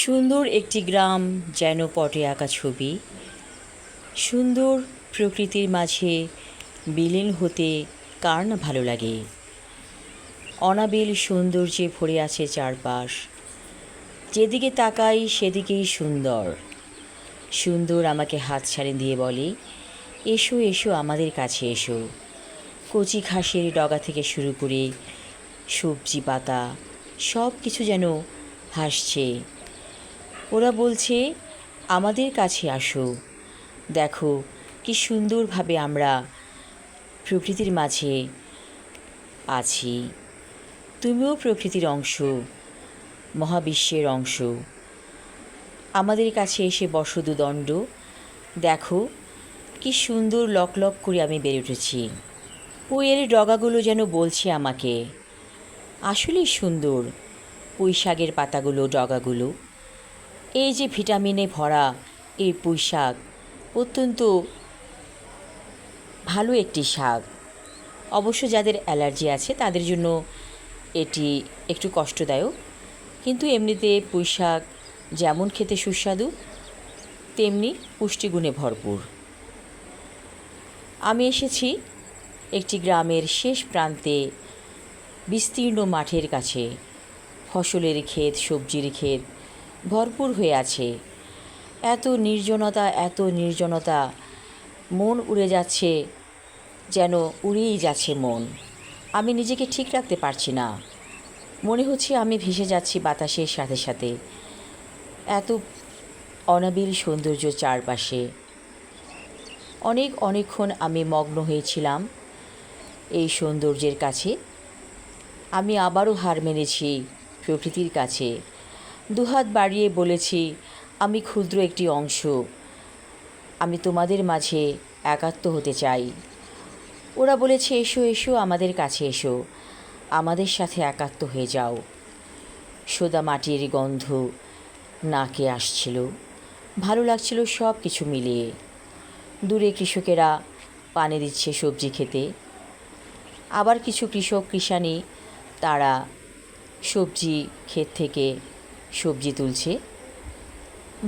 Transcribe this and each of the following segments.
সুন্দর একটি গ্রাম যেন পটে আঁকা ছবি। সুন্দর প্রকৃতির মাঝে বিলীন হতে কার না ভালো লাগে। অনাবিল সৌন্দর্যে ভরে আছে চারপাশ, যেদিকে তাকাই সেদিকেই সুন্দর। সুন্দর আমাকে হাত ছাড়ে দিয়ে বলে, এসো এসো আমাদের কাছে এসো। কচি ঘাসের ডগা থেকে শুরু করে সবজি পাতা সব কিছু যেন হাসছে। ওরা বলছে, আমাদের কাছে আসো, দেখো কি সুন্দরভাবে আমরা প্রকৃতির মাঝে আছি। তুমিও প্রকৃতির অংশ, মহাবিশ্বের অংশ। আমাদের কাছে এসে বসো দুদণ্ড, দেখো কি সুন্দর লক করে আমি বেড়ে উঠেছি। এর ডগাগুলো যেন বলছে আমাকে, আসলেই সুন্দর। পুঁই শাকের পাতাগুলো, ডগাগুলো, এই যে ভিটামিনে ভরা এই পুঁই শাক অত্যন্ত ভালো একটি শাক। অবশ্য যাদের অ্যালার্জি আছে তাদের জন্য এটি একটু কষ্টদায়ক, কিন্তু এমনিতে পুঁই শাক যেমন খেতে সুস্বাদু তেমনি পুষ্টিগুণে ভরপুর। আমি এসেছি একটি গ্রামের শেষ প্রান্তে, বিস্তীর্ণ মাঠের কাছে। ফসলের ক্ষেত, সবজির ক্ষেত ভরপুর হয়ে আছে। এত নির্জনতা, এত নির্জনতা, মন উড়ে যাচ্ছে, যেন উড়েই যাচ্ছে মন। আমি নিজেকে ঠিক রাখতে পারছি না, মনে হচ্ছে আমি ভেসে যাচ্ছি বাতাসের সাথে সাথে। এত অনাবিল সৌন্দর্য চারপাশে। অনেকক্ষণ আমি মগ্ন হয়েছিলাম এই সৌন্দর্যের কাছে। আমি আবারও হার মেনেছি প্রকৃতির কাছে। দুহাত বাড়িয়ে বলেছি, আমি ক্ষুদ্র একটি অংশ, আমি তোমাদের মাঝে একাত্ম হতে চাই। ওরা বলেছে, এসো এসো আমাদের কাছে এসো, আমাদের সাথে একাত্ম হয়ে যাও। সোদা মাটির গন্ধ নাকে আসছিল, ভালো লাগছিল সব কিছু মিলিয়ে। দূরে কৃষকেরা পানি দিচ্ছে সবজি খেতে, আবার কিছু কৃষক কৃষানি তারা সবজি ক্ষেত থেকে সবজি তুলছে।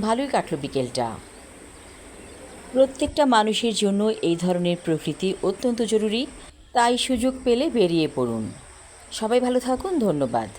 ভালোই কাটল বিকেলটা। প্রত্যেকটা মানুষের জন্য এই ধরনের প্রকৃতি অত্যন্ত জরুরি, তাই সুযোগ পেলে বেরিয়ে পড়ুন। সবাই ভালো থাকুন, ধন্যবাদ।